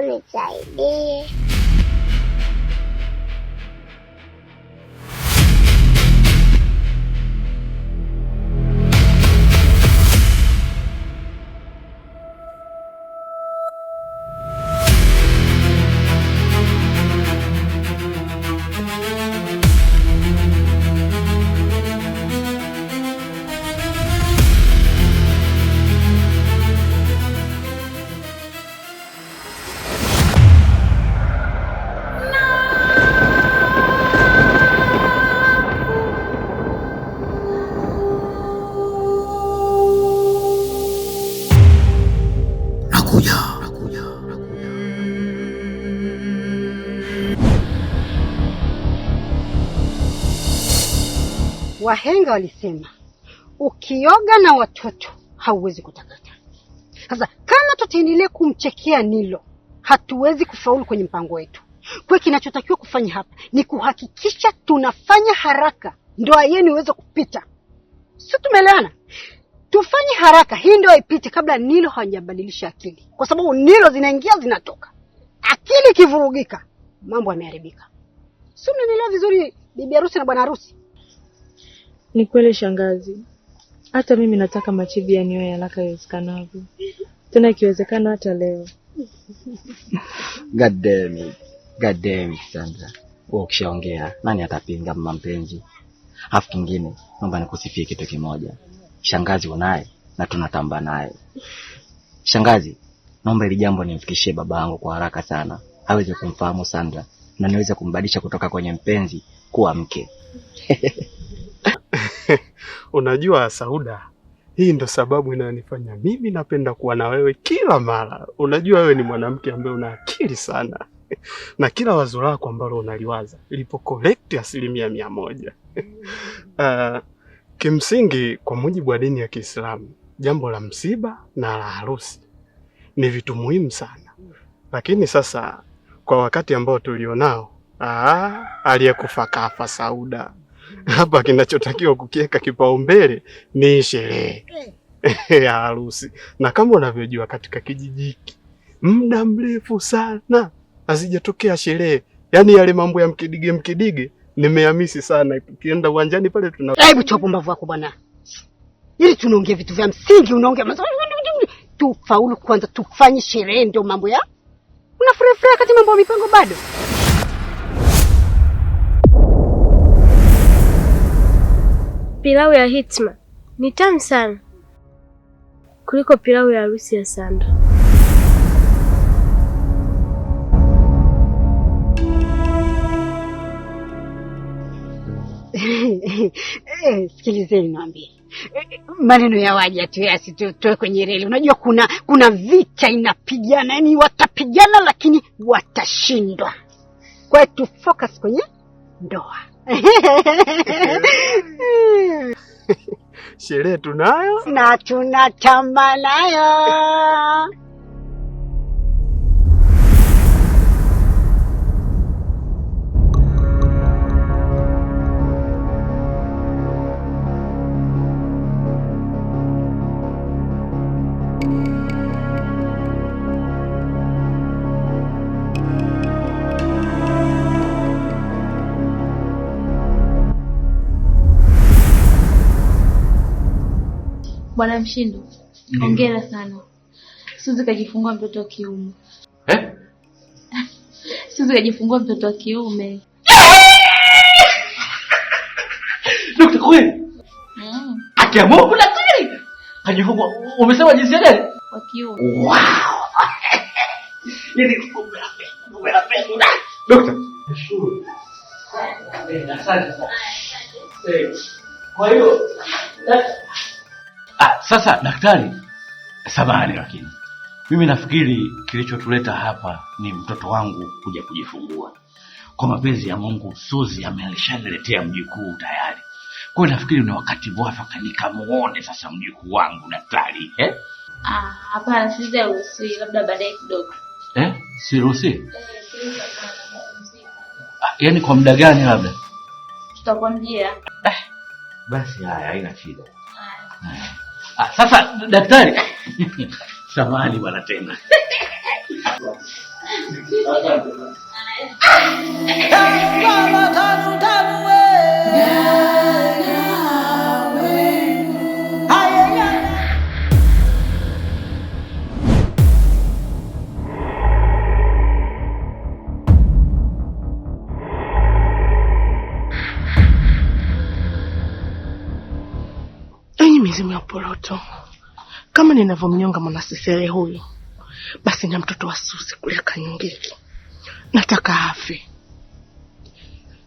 nisaidie. Wahenga walisema ukioga na watoto hauwezi kutakata. Sasa kama tutaendelea kumchekea Nilo, hatuwezi kufaulu kwenye mpango wetu. Kwa kinachotakiwa kufanya hapa ni kuhakikisha tunafanya haraka ndoa yenu iweze kupita. Sio, tumeelewana? Tufanye haraka hii ndoa ipite kabla Nilo hajabadilisha akili. Kwa sababu Nilo zinaingia zinatoka. Akili kivurugika, mambo yameharibika. Sio, mnaelewa vizuri bibi harusi na bwana harusi? Ni kweli shangazi. Hata mimi nataka Machivi yanioe haraka iwezekanavyo. Tena ikiwezekana hata leo. God damn it Sandra. Wewe ukishaongea nani atapinga mama mpenzi? Alafu kingine naomba nikusifie kitu kimoja. Shangazi unaye na tunatamba naye. Shangazi, naomba ile jambo nimfikishie babangu kwa haraka sana. Aweze kumfahamu Sandra na niweze kumbadilisha kutoka kwenye mpenzi kuwa mke. Unajua Sauda, hii ndo sababu inanifanya mimi napenda kuwa na wewe kila mara. Unajua wewe ni mwanamke ambaye una akili sana. Na kila wazo lako ambalo unaliwaza lipo correct 100%. Kimsingi kwa mujibu wa dini ya Kiislamu, jambo la msiba na la harusi ni vitu muhimu sana. Lakini sasa kwa wakati ambao tulionao, aliyekufa kafa Sauda. Hapa kinachotakiwa kukiweka kipaumbele ni sherehe ya harusi. Na kama unavyojua katika kijiji hiki muda mrefu sana asijatokea sherehe. Yaani yale mambo ya mkidige nimehamisi sana. Tukienda uwanjani pale Hebu toa pumbavu wako bwana. Ili tunaongea vitu vya msingi, unaongea tufaulu kwanza, tufanye sherehe ndio mambo ya. Unafurahia kati mambo ya mipango bado. Pilau ya Hitma ni tamu sana kuliko pilau ya harusi ya Sandra. Sikilizeni niambie. Maneno ya waja tu yasitoe kwenye reli. Unajua kuna vita inapigana, yani watapigana lakini watashindwa. Kwa hiyo tu focus kwenye ndoa. sherehe tunayo na tunatamba nayo. Bwana Mshindo, hongera sana. Suzi kajifungua mtoto wa kiume. Suzi kajifungua mtoto wa kiume. Dokta kweli? Akiamua kuna kweli. Kajifungua. Umesema jinsi gani? Wa kiume. Wow. Yeye kumbe Dokta. Asante sana. Kwa hiyo sasa daktari, samahani lakini mimi nafikiri kilichotuleta hapa ni mtoto wangu kuja kujifungua. Kwa mapenzi ya Mungu Suzi ameshaniletea mjukuu tayari. Kwa hiyo nafikiri ni wakati mwafaka nikamuone sasa mjukuu wangu daktari. Hapana, siruhusi, labda baadaye kidogo. Siruhusi? Yaani kwa muda gani labda? Tutakwambia. Basi haya, haina shida. Sasa daktari, samahani bwana tena. Mizimu ya poroto, kama ninavyomnyonga mwanasesere huyu, basi na mtoto wa Susi kule Kanyongeki nataka afe.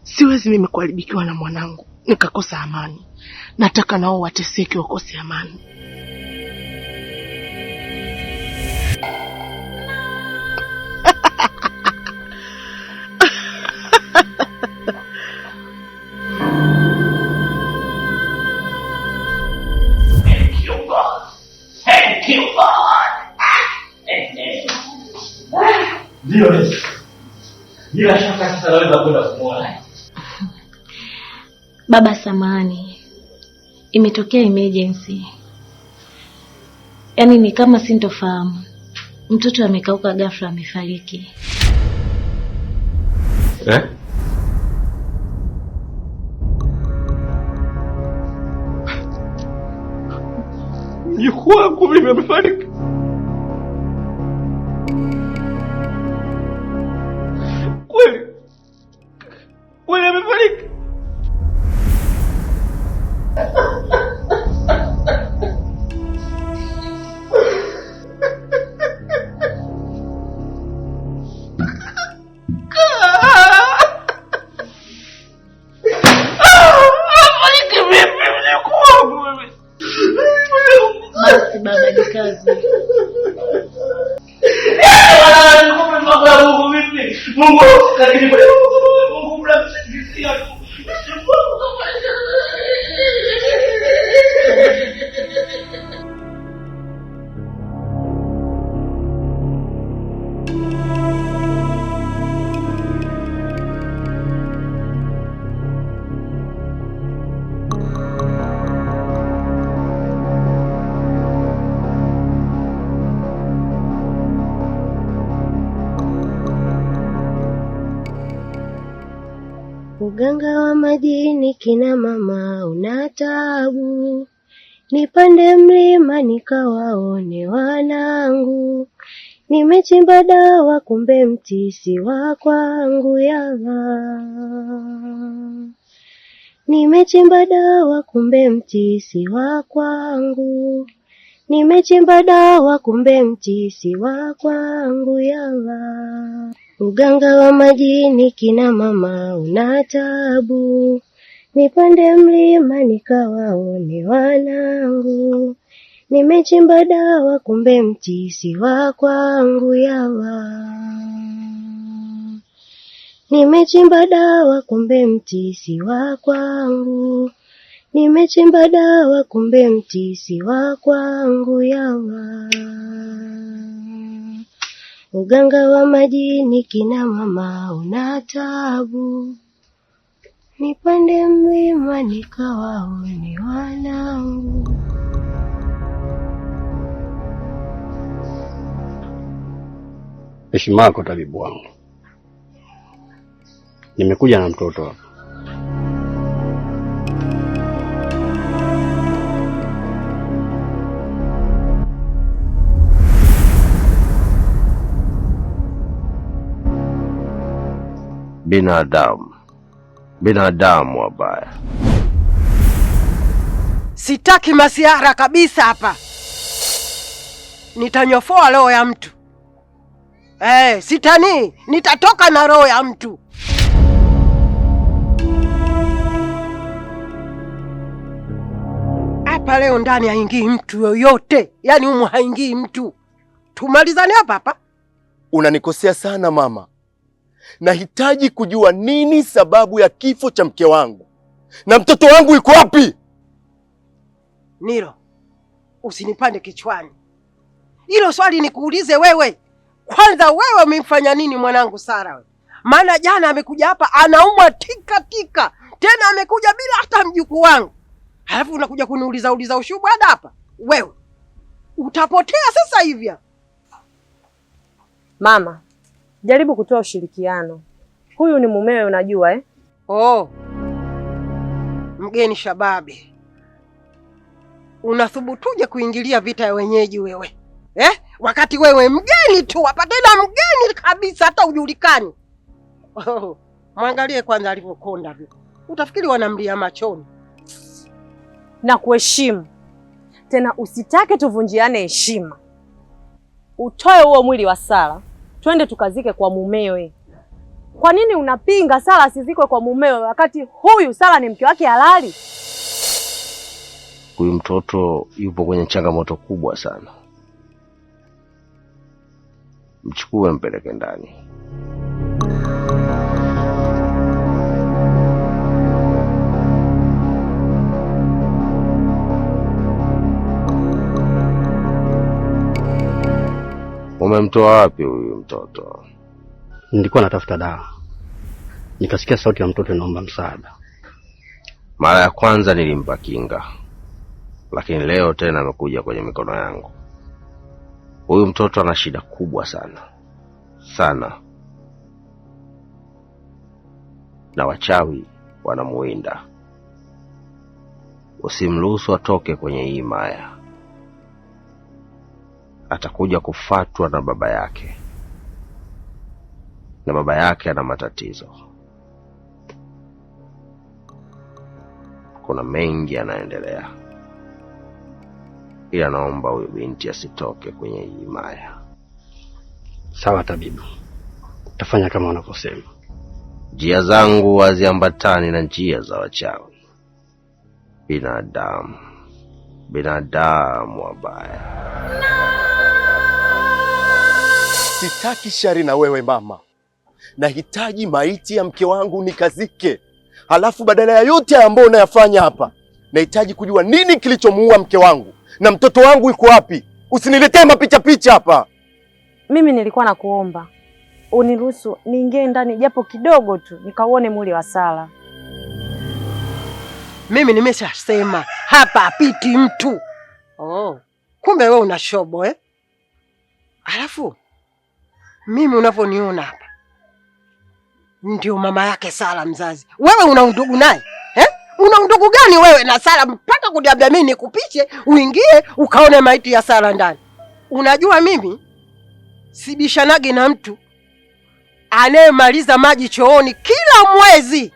Siwezi mimi kuharibikiwa na mwanangu nikakosa amani. Nataka nao wateseke wakose amani. Bila shaka sasa naweza kwenda kumwona. Baba samahani, imetokea emergency. Yaani ni kama sintofahamu. Mtoto amekauka ghafla amefariki. Mjukuu wangu mimi amefariki. Kweli amefariki. Basi baba ni kazi. Mungu lakini Mungu mnamsaidia tu. Uganga wa majini kina mama una taabu, nipande mlima nikawaone wanangu, nimechimba dawa kumbe mti si wa kwangu yawa, nimechimba dawa kumbe mti si wa kwangu, nimechimba dawa kumbe mti si wa kwangu yawa. Uganga wa majini kina mama una taabu, nipande mlima nikawaone wanangu, nimechimba dawa kumbe mti si wa kwangu yawa, nimechimba dawa kumbe mti si wa kwangu, nimechimba dawa kumbe mti si wa kwangu yawa. Uganga wa majini kina mama una taabu, nipande mlima nikawaone wanangu. Heshima yako tabibu wangu. Nimekuja na mtoto hapa. Binadamu wabaya. Sitaki masiara kabisa hapa. Nitanyofoa roho ya mtu. Sitani, nitatoka na roho ya mtu. Hapa leo ndani haingii mtu yoyote. Yaani humu haingii mtu. Tumalizane hapa. Unanikosea sana mama. Nahitaji kujua nini sababu ya kifo cha mke wangu. Na mtoto wangu yuko wapi? Nilo, usinipande kichwani. Hilo swali nikuulize wewe. Kwanza wewe umemfanya nini mwanangu Sara wewe? Maana jana amekuja hapa anaumwa tika. Tena amekuja bila hata mjukuu wangu. Halafu unakuja kuniuliza ushubwada hapa. Wewe utapotea sasa hivi. Mama, jaribu kutoa ushirikiano. Huyu ni mumewe unajua eh? Oh. Mgeni Shababe. Unathubutuje kuingilia vita ya wenyeji wewe? Wakati wewe mgeni tu, wapatena mgeni kabisa hata ujulikani. Oh. Mwangalie kwanza alivyokonda vile. Utafikiri wanamlia machoni. Na kuheshimu. Tena usitake tuvunjiane heshima. Utoe huo mwili wa Sara, twende tukazike kwa mumewe. Kwa nini unapinga Sara asizikwe kwa mumewe wakati huyu Sara ni mke wake halali? Huyu mtoto yupo kwenye changamoto kubwa sana. Mchukue mpeleke ndani. Umemtoa wapi huyu mtoto? Nilikuwa natafuta dawa, nikasikia sauti ya mtoto inaomba msaada. Mara ya kwanza nilimpa kinga, lakini leo tena amekuja kwenye mikono yangu. Huyu mtoto ana shida kubwa sana sana, na wachawi wanamuinda. Usimruhusu atoke kwenye hii maya. Atakuja kufatwa na baba yake, na baba yake ana matatizo. Kuna mengi yanaendelea, ila naomba huyu binti asitoke kwenye hii maya. Sawa tabibu, tafanya kama unavyosema. Njia zangu haziambatani na njia za wachawi. Binadamu wabaya. Sitaki shari na wewe mama. Nahitaji maiti ya mke wangu nikazike. Halafu badala ya yote ambayo unayafanya hapa, nahitaji kujua nini kilichomuua mke wangu na mtoto wangu yuko wapi. Usiniletee mapicha picha hapa. Mimi nilikuwa nakuomba uniruhusu niingie ndani japo kidogo tu nikauone mwili wa Sara. Mimi nimeshasema hapa apiti mtu. Oh, kumbe wewe una shobo eh? Alafu mimi unavyoniona hapa ndio mama yake Sara mzazi. Wewe una undugu naye? Una undugu gani wewe na Sara mpaka kuniambia mimi nikupiche uingie ukaone maiti ya Sara ndani? Unajua mimi sibishanagi na mtu anayemaliza maji chooni kila mwezi.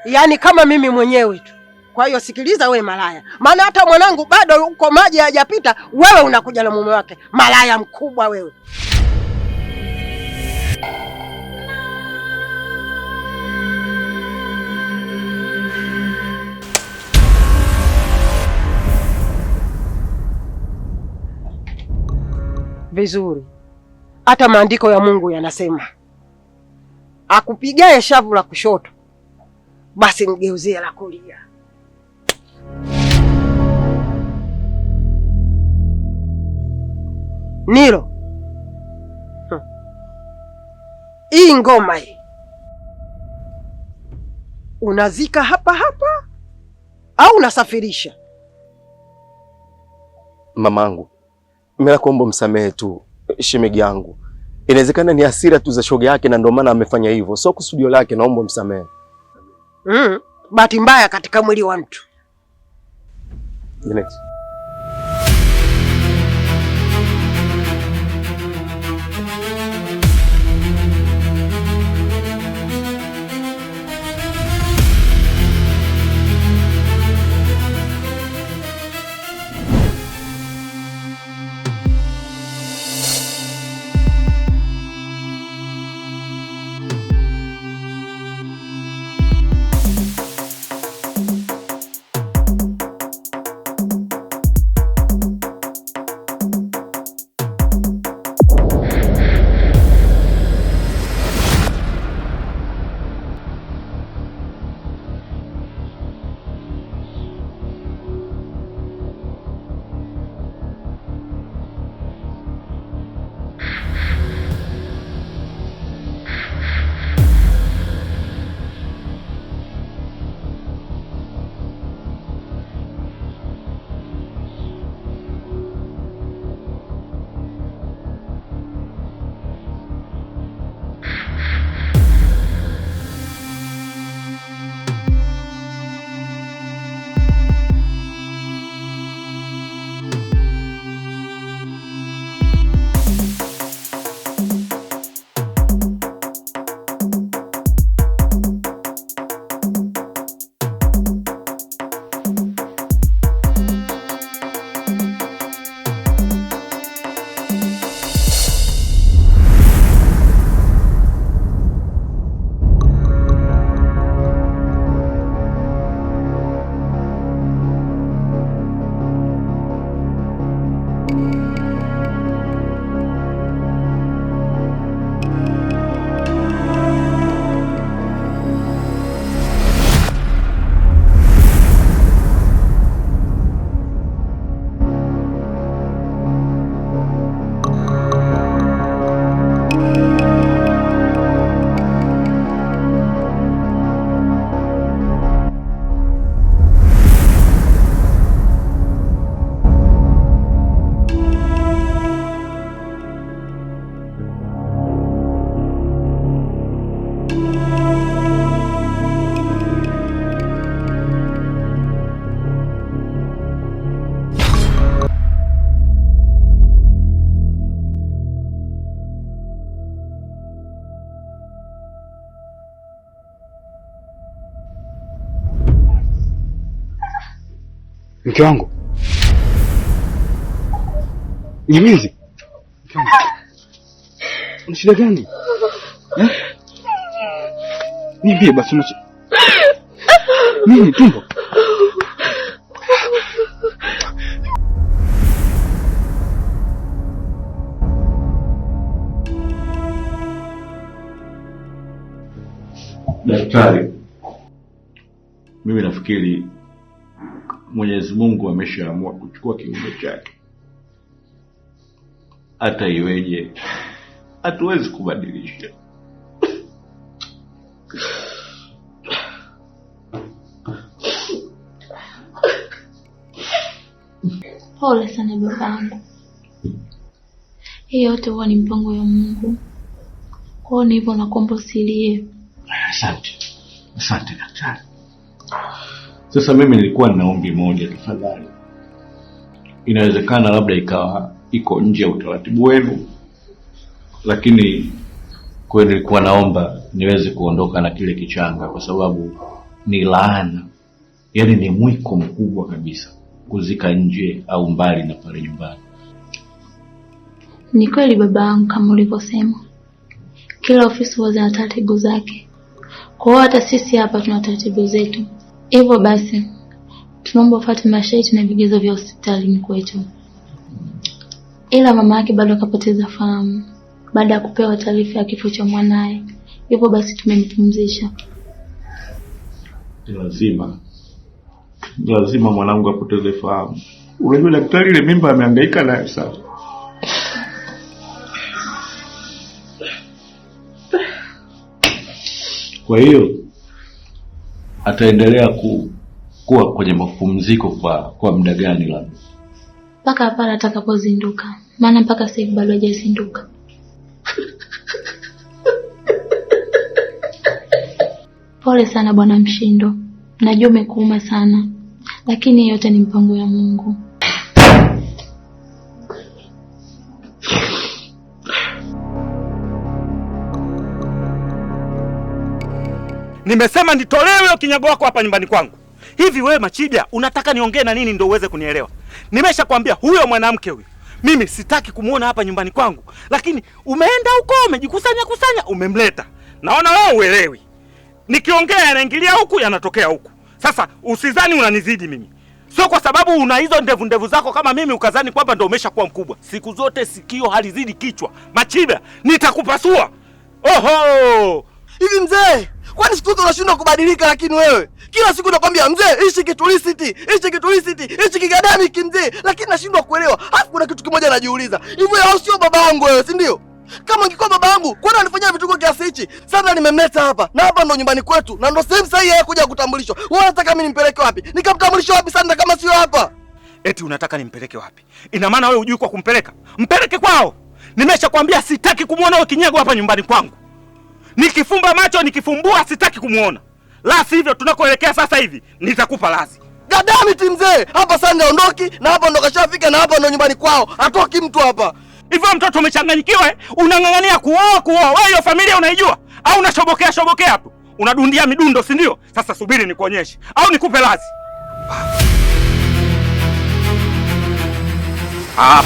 Yaani kama mimi mwenyewe tu. Kwa hiyo sikiliza wewe malaya. Maana hata mwanangu bado uko maji hajapita, wewe unakuja na mume wake. Malaya mkubwa wewe. Vizuri. Hata maandiko ya Mungu yanasema akupigaye shavu la kushoto basi mgeuzie la kulia. Nilo. Hii ngoma hii unazika hapa hapa au unasafirisha? Mamangu, mimi nakuomba msamehe tu shemegi yangu. Inawezekana ni hasira tu za shoga yake na ndio maana amefanya hivyo. Sio kusudio lake, naomba msamehe. Bahati mbaya katika mwili wa mtu. Janet. Mke wangu. Nyamizi. Mke wangu. Una shida gani? Niambie basi nini tumbo? Daktari, mimi nafikiri Mwenyezi Mungu ameshaamua kuchukua kiumbe chake. Hata iweje, hatuwezi kubadilisha. Pole sana babangu. Hii yote huwa ni mpango wa Mungu. Kwa hiyo hivyo nakuomba usilie. Asante daktari. Sasa mimi nilikuwa nina ombi moja tafadhali. Inawezekana labda ikawa iko nje ya utaratibu wenu, lakini kwa nilikuwa naomba niweze kuondoka na kile kichanga kwa sababu ni laana. Yaani ni mwiko mkubwa kabisa kuzika nje au mbali na pale nyumbani. Ni kweli babangu, kama ulivyosema. Kila ofisi huwa na taratibu zake. Kwa hiyo hata sisi hapa tuna taratibu zetu. Hivyo basi tunaomba ufuate masharti na vigezo vya hospitalini kwetu. Ila mama yake bado akapoteza fahamu baada ya kupewa taarifa ya kifo cha mwanae. Hivyo basi tumempumzisha. Lazima mwanangu apoteze fahamu. Unajua daktari, ile mimba amehangaika nayo sana. Kwa hiyo ataendelea kuwa kwenye mapumziko kwa muda gani labda? Mpaka hapa atakapozinduka. Maana mpaka sasa hivi bado hajazinduka. Pole sana Bwana Mshindo. Najua umekuuma sana. Lakini yote ni mpango ya Mungu. Nimesema nitolewe kinyago wako hapa nyumbani kwangu. Hivi wewe Machibia, unataka niongee na nini ndio uweze kunielewa? Nimeshakwambia huyo mwanamke huyo mimi sitaki kumuona hapa nyumbani kwangu. Lakini umeenda huko, umejikusanya umemleta. Naona wewe uelewi. Nikiongea yanaingilia huku yanatokea huku. Sasa usizani unanizidi mimi. Sio kwa sababu una hizo ndevu zako kama mimi ukazani kwamba ndio umeshakuwa mkubwa. Siku zote sikio halizidi kichwa. Machibia, nitakupasua. Oho! Hivi mzee, kwani siku zote unashindwa kubadilika? Lakini wewe kila siku nakwambia mzee, ishi kitulisiti, ishi kigadami kimzee, lakini nashindwa kuelewa. Alafu kuna kitu kimoja najiuliza. Hivi au sio baba yangu wewe, si ndio? Kama ungekuwa baba yangu, kwani anifanyia vituko kiasi hichi? Sasa nimemleta hapa, na hapa ndo nyumbani kwetu, na ndo sehemu sahihi ya kuja kutambulishwa. Wewe unataka mimi nimpeleke wapi? Nikamtambulisha wapi sasa kama sio hapa? Eti unataka nimpeleke wapi? Ina maana wewe hujui kwa kumpeleka? Mpeleke kwao. Nimeshakwambia sitaki kumuona wewe kinyago hapa nyumbani kwangu. Nikifumba macho nikifumbua sitaki kumuona. La sivyo tunakoelekea sasa hivi nitakupa lazi. Gadami mzee, hapa sasa ndaondoki, na hapa ndo kashafika, na hapa ndo nyumbani kwao. Hatoki mtu hapa. Hivyo mtoto umechanganyikiwa unang'ang'ania kuoa. Wewe hiyo familia unaijua au unashobokea hapo? Unadundia midundo, si ndio? Sasa subiri nikuonyeshe au nikupe lazi.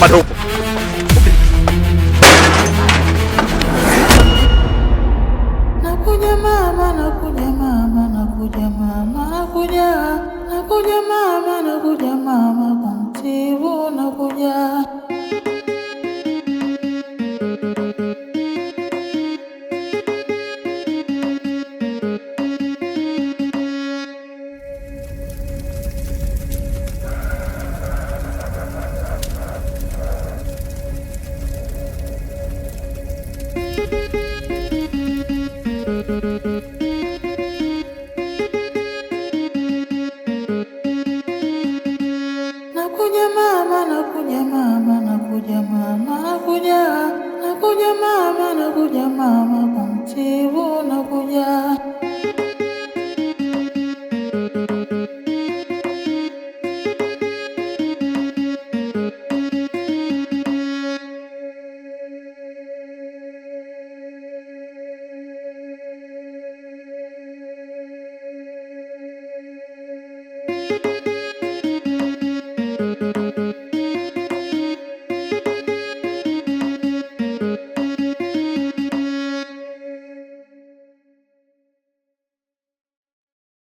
Bado upo. Nakuja mama, nakuja mama, nakuja mama, nakuja mama, nakuja mama, kumtibu nakuja. Nakuja mama, nakuja mama, nakuja mama, nakuja mama, nakuja mama, kumtibu nakuja.